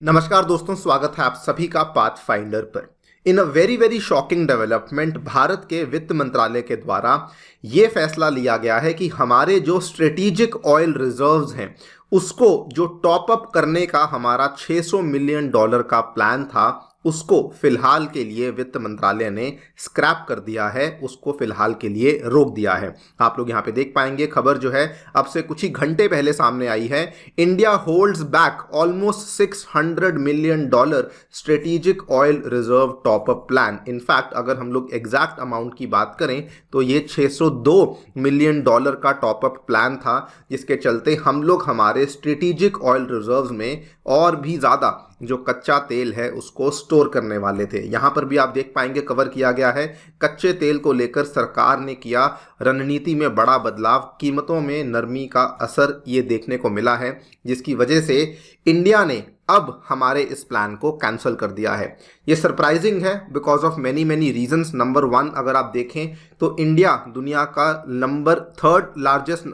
नमस्कार दोस्तों, स्वागत है आप सभी का पाथ फाइंडर पर। In a very very shocking development, Bharat के वित्त मंत्रालय के द्वारा ये फैसला लिया गया है कि हमारे जो स्ट्रेटेजिक ऑयल रिजर्व्स हैं उसको जो टॉप अप करने का हमारा $600 मिलियन का प्लान था उसको फिलहाल के लिए वित्त मंत्रालय ने स्क्रैप कर दिया है, उसको फिलहाल के लिए रोक दिया है। आप लोग यहाँ पे देख पाएंगे, खबर जो है अब से कुछ ही घंटे पहले सामने आई है। India holds back almost $600 million strategic oil reserve top up plan. In fact अगर हम लोग एग्जैक्ट अमाउंट की बात करें तो ये $602 मिलियन का टॉप अप प्लान था, जिसके चलते हम लोग हमारे स्ट्रेटेजिक ऑयल रिजर्व्स में और भी ज़्यादा जो कच्चा तेल है उसको स्टोर करने वाले थे। यहां पर भी आप देख पाएंगे कवर किया गया है, कच्चे तेल को लेकर सरकार ने किया रणनीति में बड़ा बदलाव, कीमतों में नरमी का असर ये देखने को मिला है, जिसकी वजह से इंडिया ने अब हमारे इस प्लान को कैंसिल कर दिया है। ये सरप्राइजिंग है because of many many reasons. Number one, अगर आप देखें तो इंडिया दुनिया का नंबर 3rd लार्जेस्ट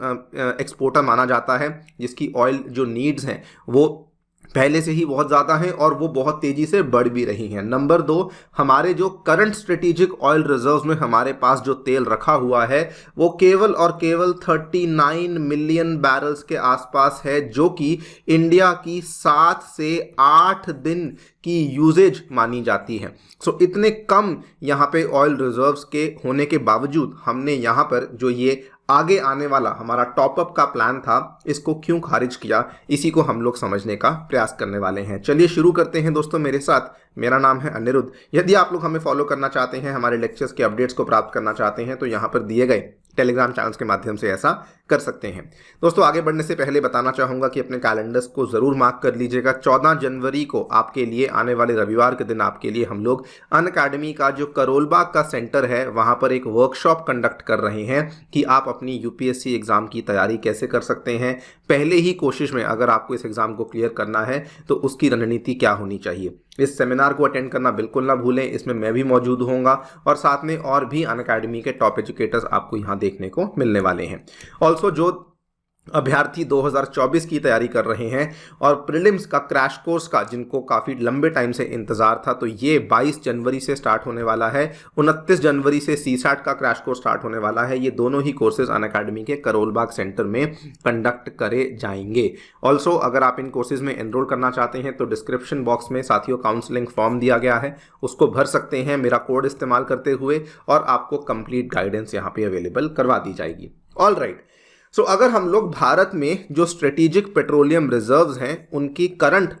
एक्सपोर्टर माना जाता है, जिसकी ऑयल जो नीड्स हैं वो पहले से ही बहुत ज़्यादा हैं और वो बहुत तेज़ी से बढ़ भी रही हैं। नंबर दो, हमारे जो करंट स्ट्रेटेजिक ऑयल रिजर्व्स में हमारे पास जो तेल रखा हुआ है वो केवल और केवल 39 मिलियन बैरल्स के आसपास है, जो कि इंडिया की 7 से 8 दिन की यूजेज मानी जाती है। सो इतने कम यहाँ पे ऑयल रिजर्व्स के होने के बावजूद हमने यहाँ पर जो ये आगे आने वाला हमारा टॉपअप का प्लान था इसको क्यों खारिज किया, इसी को हम लोग समझने का प्रयास करने वाले हैं। चलिए शुरू करते हैं दोस्तों मेरे साथ। मेरा नाम है अनिरुद्ध। यदि आप लोग हमें फॉलो करना चाहते हैं, हमारे लेक्चर्स के अपडेट्स को प्राप्त करना चाहते हैं, तो यहाँ पर दिए गए टेलीग्राम चैनल्स के माध्यम से ऐसा कर सकते हैं। दोस्तों आगे बढ़ने से पहले बताना चाहूँगा कि अपने कैलेंडर्स को ज़रूर मार्क कर लीजिएगा। 14 जनवरी को आपके लिए आने वाले रविवार के दिन आपके लिए हम लोग अनअकैडमी का जो करोलबाग का सेंटर है वहाँ पर एक वर्कशॉप कंडक्ट कर रहे हैं कि आप अपनी यूपीएससी एग्ज़ाम की तैयारी कैसे कर सकते हैं। पहले ही कोशिश में अगर आपको इस एग्ज़ाम को क्लियर करना है तो उसकी रणनीति क्या होनी चाहिए। इस सेमिनार को अटेंड करना बिल्कुल ना भूलें, इसमें मैं भी मौजूद होऊंगा और साथ में और भी अनअकैडमी के टॉप एजुकेटर्स आपको यहाँ देखने को मिलने वाले हैं। ऑल्सो जो अभ्यर्थी 2024 की तैयारी कर रहे हैं और प्रीलिम्स का क्रैश कोर्स का जिनको काफ़ी लंबे टाइम से इंतज़ार था, तो ये 22 जनवरी से स्टार्ट होने वाला है। 29 जनवरी से सीसैट का क्रैश कोर्स स्टार्ट होने वाला है। ये दोनों ही कोर्सेज अनअकैडमी के करोलबाग सेंटर में कंडक्ट करे जाएंगे। ऑल्सो अगर आप इन कोर्सेज में एनरोल करना चाहते हैं तो डिस्क्रिप्शन बॉक्स में साथियों काउंसलिंग फॉर्म दिया गया है, उसको भर सकते हैं मेरा कोड इस्तेमाल करते हुए और आपको कंप्लीट गाइडेंस यहाँ पे अवेलेबल करवा दी जाएगी। ऑल राइट, सो अगर हम लोग भारत में जो स्ट्रेटेजिक पेट्रोलियम रिजर्व्स हैं उनकी करंट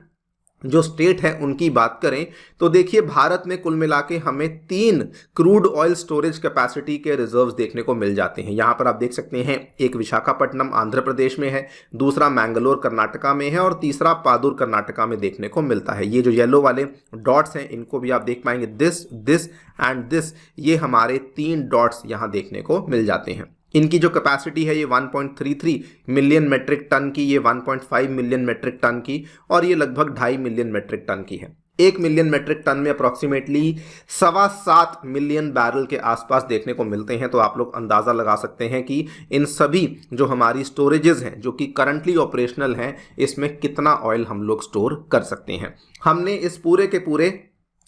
जो स्टेट है उनकी बात करें तो देखिए भारत में कुल मिला के हमें 3 क्रूड ऑयल स्टोरेज कैपेसिटी के रिजर्व्स देखने को मिल जाते हैं। यहाँ पर आप देख सकते हैं, एक विशाखापट्टनम आंध्र प्रदेश में है, दूसरा मैंगलोर कर्नाटका में है और तीसरा पादुर कर्नाटका में देखने को मिलता है। ये जो येलो वाले डॉट्स हैं इनको भी आप देख पाएंगे, दिस एंड दिस, ये हमारे 3 डॉट्स यहाँ देखने को मिल जाते हैं। इनकी जो कैपेसिटी है ये 1.33 मिलियन मेट्रिक टन की, ये 1.5 मिलियन मेट्रिक टन की और ये लगभग 2.5 मिलियन मेट्रिक टन की है। 1 मिलियन मेट्रिक टन में अप्रॉक्सीमेटली 7.25 मिलियन बैरल के आसपास देखने को मिलते हैं। तो आप लोग अंदाज़ा लगा सकते हैं कि इन सभी जो हमारी स्टोरेजेस हैं जो कि करंटली ऑपरेशनल हैं, इसमें कितना ऑयल हम लोग स्टोर कर सकते हैं। हमने इस पूरे के पूरे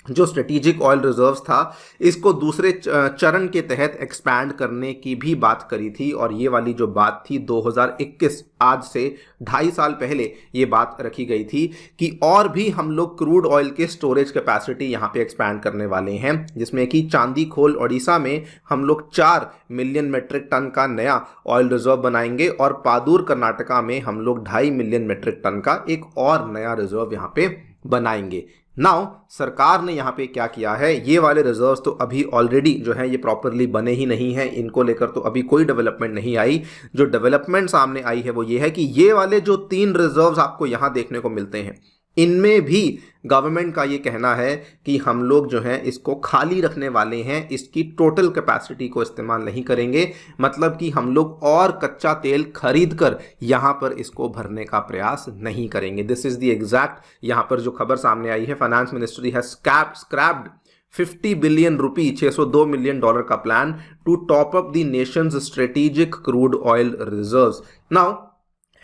जो स्ट्रेटेजिक ऑयल रिजर्व्स था इसको दूसरे चरण के तहत एक्सपैंड करने की भी बात करी थी और ये वाली जो बात थी 2021, आज से 2.5 साल पहले ये बात रखी गई थी कि और भी हम लोग क्रूड ऑयल के स्टोरेज कैपेसिटी यहाँ पे एक्सपैंड करने वाले हैं, जिसमें कि चांदीखोल ओडिशा में हम लोग 4 मिलियन मेट्रिक टन का नया ऑयल रिजर्व बनाएंगे और पादुर कर्नाटका में हम लोग 2.5 मिलियन मेट्रिक टन का एक और नया रिजर्व यहाँ पे बनाएंगे। नाउ सरकार ने यहाँ पे क्या किया है, ये वाले रिजर्व्स तो अभी ऑलरेडी जो है ये प्रॉपरली बने ही नहीं हैं, इनको लेकर तो अभी कोई डेवलपमेंट नहीं आई। जो डेवलपमेंट सामने आई है वो ये है कि ये वाले जो 3 रिजर्व्स आपको यहाँ देखने को मिलते हैं इनमें भी गवर्नमेंट का ये कहना है कि हम लोग जो है इसको खाली रखने वाले हैं, इसकी टोटल कैपेसिटी को इस्तेमाल नहीं करेंगे। मतलब कि हम लोग और कच्चा तेल खरीद कर यहाँ पर इसको भरने का प्रयास नहीं करेंगे। दिस इज द एग्जैक्ट यहाँ पर जो खबर सामने आई है, finance ministry has scrapped 50 billion rupee, $602 million का plan to top up the nation's strategic crude oil reserves. Now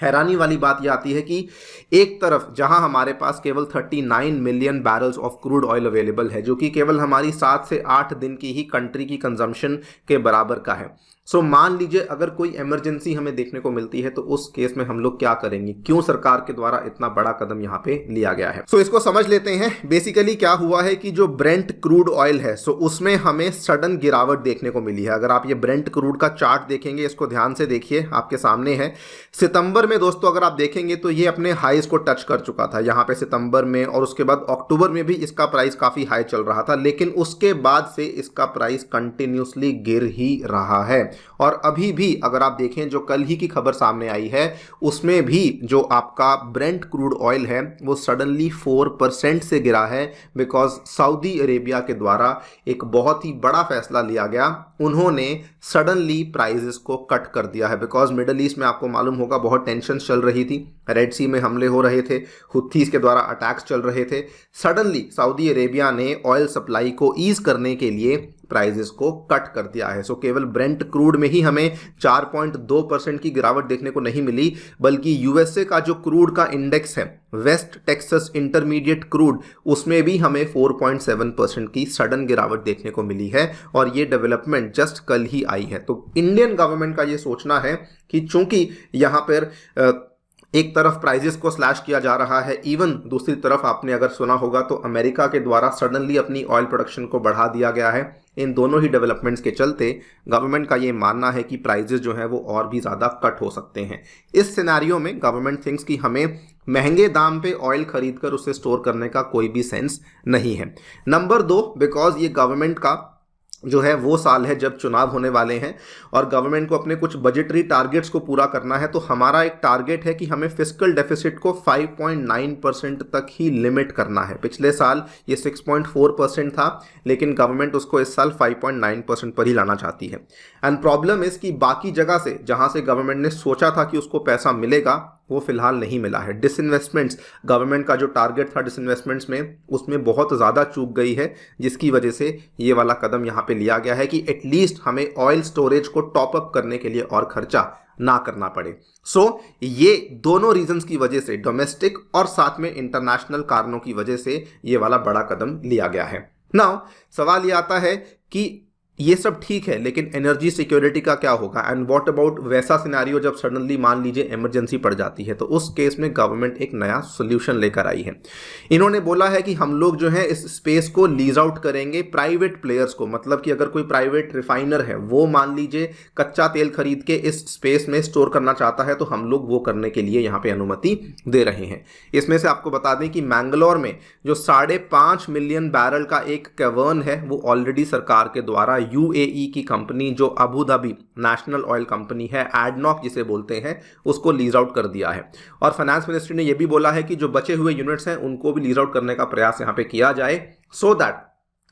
हैरानी वाली बात यह आती है कि एक तरफ जहां हमारे पास केवल 39 million barrels of crude oil available है, जो कि केवल हमारी 7 से 8 दिन की ही कंट्री की कंजम्पशन के बराबर का है। सो मान लीजिए अगर कोई इमरजेंसी हमें देखने को मिलती है तो उस केस में हम लोग क्या करेंगे, क्यों सरकार के द्वारा इतना बड़ा कदम यहाँ पे लिया गया है। सो इसको समझ लेते हैं। बेसिकली क्या हुआ है कि जो ब्रेंट क्रूड ऑयल है, सो उसमें हमें सडन गिरावट देखने को मिली है। अगर आप ये ब्रेंट क्रूड का चार्ट देखेंगे, इसको ध्यान से देखिए, आपके सामने है। सितंबर में दोस्तों अगर आप देखेंगे तो ये अपने हाईज को टच कर चुका था यहाँ पे सितंबर में, और उसके बाद अक्टूबर में भी इसका प्राइस काफी हाई चल रहा था, लेकिन उसके बाद से इसका प्राइस कंटिन्यूसली गिर ही रहा है। और अभी भी अगर आप देखें, जो कल ही की खबर सामने आई है उसमें भी जो आपका ब्रेंट क्रूड ऑयल है वो सडनली 4% से गिरा है, बिकॉज सऊदी अरेबिया के द्वारा एक बहुत ही बड़ा फैसला लिया गया। उन्होंने सडनली प्राइजेस को कट कर दिया है, बिकॉज मिडल ईस्ट में आपको मालूम होगा बहुत टेंशन चल रही थी, रेड सी में हमले हो रहे थे, हुथीस के द्वारा अटैक्स चल रहे थे। सडनली सऊदी अरेबिया ने ऑयल सप्लाई को ईज करने के लिए प्राइजेस को कट कर दिया है। सो केवल ब्रेंट क्रूड में ही हमें 4.2% की गिरावट देखने को नहीं मिली, बल्कि यूएसए का जो क्रूड का इंडेक्स है, वेस्ट टेक्सास इंटरमीडिएट क्रूड, उसमें भी हमें 4.7% की सडन गिरावट देखने को मिली है। और ये डेवलपमेंट जस्ट कल ही आई है। तो इंडियन गवर्नमेंट का ये सोचना है कि चूंकि यहाँ पर एक तरफ प्राइजेस को स्लैश किया जा रहा है, इवन दूसरी तरफ आपने अगर सुना होगा तो अमेरिका के द्वारा सडनली अपनी ऑयल प्रोडक्शन को बढ़ा दिया गया है। इन दोनों ही डेवलपमेंट्स के चलते गवर्नमेंट का ये मानना है कि प्राइजेस जो है वो और भी ज़्यादा कट हो सकते हैं। इस सिनेरियो में गवर्नमेंट थिंक्स कि हमें महंगे दाम पे ऑयल खरीद कर उसे स्टोर करने का कोई भी सेंस नहीं है। नंबर 2, बिकॉज ये गवर्नमेंट का जो है वो साल है जब चुनाव होने वाले हैं और गवर्नमेंट को अपने कुछ बजटरी टारगेट्स को पूरा करना है। तो हमारा एक टारगेट है कि हमें फिस्कल डेफिसिट को 5.9% तक ही लिमिट करना है। पिछले साल ये 6.4% था, लेकिन गवर्नमेंट उसको इस साल 5.9% पर ही लाना चाहती है। एंड प्रॉब्लम इस कि बाकी जगह से जहां से गवर्नमेंट ने सोचा था कि उसको पैसा मिलेगा, वो फिलहाल नहीं मिला है। डिसइन्वेस्टमेंट्स, गवर्नमेंट का जो टारगेट था डिसइन्वेस्टमेंट्स में, उसमें बहुत ज़्यादा चूक गई है, जिसकी वजह से ये वाला कदम यहाँ पे लिया गया है कि एटलीस्ट हमें ऑयल स्टोरेज को टॉप अप करने के लिए और खर्चा ना करना पड़े। सो ये दोनों रीजंस की वजह से, डोमेस्टिक और साथ में इंटरनेशनल कारणों की वजह से ये वाला बड़ा कदम लिया गया है। नाउ सवाल ये आता है कि ये सब ठीक है, लेकिन एनर्जी सिक्योरिटी का क्या होगा, एंड व्हाट अबाउट वैसा सिनेरियो जब सडनली मान लीजिए इमरजेंसी पड़ जाती है। तो उस केस में गवर्नमेंट एक नया सोल्यूशन लेकर आई है। इन्होंने बोला है कि हम लोग जो है इस स्पेस को लीज आउट करेंगे प्राइवेट प्लेयर्स को। मतलब कि अगर कोई प्राइवेट रिफाइनर है, वो मान लीजिए कच्चा तेल खरीद के इस स्पेस में स्टोर करना चाहता है, तो हम लोग वो करने के लिए यहाँ पे अनुमति दे रहे हैं। इसमें से आपको बता दें कि मैंगलोर में जो 5.5 मिलियन बैरल का एक कैवर्न है, वो ऑलरेडी सरकार के द्वारा यूएई की कंपनी जो Abu Dhabi national oil company है, एडनॉक जिसे बोलते हैं, उसको लीज आउट कर दिया है। और फाइनेंस मिनिस्ट्री ने यह भी बोला है कि जो बचे हुए यूनिट्स हैं उनको भी लीज आउट करने का प्रयास यहां पे किया जाए, सो दैट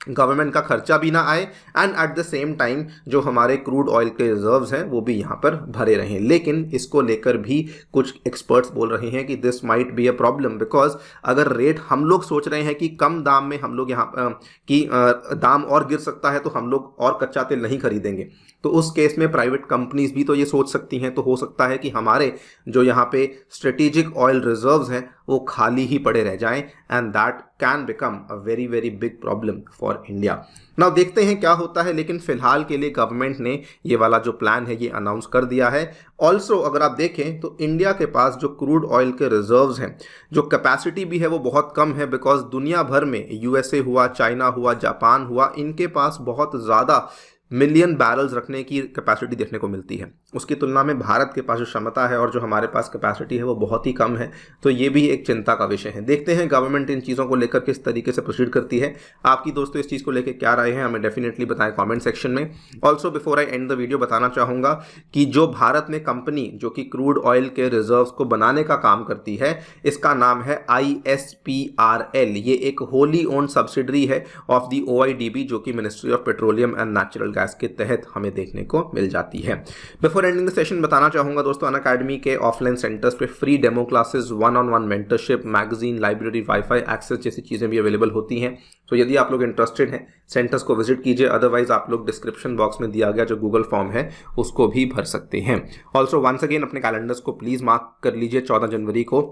गवर्नमेंट का खर्चा भी ना आए and at the same time जो हमारे क्रूड ऑयल के रिजर्व्स हैं वो भी यहाँ पर भरे रहें। लेकिन इसको लेकर भी कुछ एक्सपर्ट्स बोल रहे हैं कि this might be a problem, because अगर रेट हम लोग सोच रहे हैं कि कम दाम में हम लोग यहाँ की दाम और गिर सकता है, तो हम लोग और कच्चा तेल नहीं खरीदेंगे। तो उस केस में प्राइवेट कंपनीज भी तो ये सोच सकती हैं। तो हो सकता है कि हमारे जो यहाँ पे स्ट्रेटेजिक ऑयल रिजर्व्स हैं वो खाली ही पड़े रह जाएं, and that can become a very very big problem for India. Now देखते हैं क्या होता है, लेकिन फिलहाल के लिए गवर्नमेंट ने ये वाला जो प्लान है ये अनाउंस कर दिया है। ऑल्सो अगर आप देखें तो इंडिया के पास जो क्रूड ऑयल के रिजर्व्स हैं, जो कैपेसिटी भी है वो बहुत कम है, बिकॉज दुनिया भर में यूएसए हुआ, चाइना हुआ, जापान हुआ, इनके पास बहुत ज़्यादा मिलियन बैरल्स रखने की कैपेसिटी देखने को मिलती है। उसकी तुलना में भारत के पास जो क्षमता है और जो हमारे पास कैपेसिटी है वो बहुत ही कम है। तो ये भी एक चिंता का विषय है। देखते हैं गवर्नमेंट इन चीज़ों को लेकर किस तरीके से प्रोसीड करती है। आपकी दोस्तों इस चीज़ को लेकर क्या राय है, हमें डेफिनेटली बताएं कमेंट सेक्शन में। Also before I and the video बताना चाहूँगा कि जो भारत में कंपनी जो कि क्रूड ऑयल के रिजर्व्स को बनाने का काम करती है, इसका नाम है ISPRL। ये एक होली ओन्ड सब्सिडरी है ऑफ द OIDB, जो कि ministry of petroleum and natural batch के तहत हमें देखने को मिल जाती है। बिफोर एंडिंग द सेशन बताना चाहूँगा दोस्तों, अनअकैडमी के ऑफलाइन सेंटर्स पे free demo classes, 1-on-1 mentorship, magazine, library, wifi access जैसी चीज़ें भी अवेलेबल होती हैं। तो यदि आप लोग इंटरेस्टेड हैं सेंटर्स को विजिट कीजिए, अदरवाइज आप लोग डिस्क्रिप्शन बॉक्स में दिया गया जो गूगल फॉर्म है उसको भी भर सकते हैं। ऑल्सो वंस अगेन अपने कैलेंडर्स को प्लीज़ मार्क कर लीजिए, 14 जनवरी को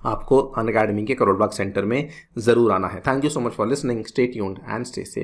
आपको अनअकैडमी के करोल बाग सेंटर में ज़रूर आना है। Thank you so much for listening, stay tuned and stay safe.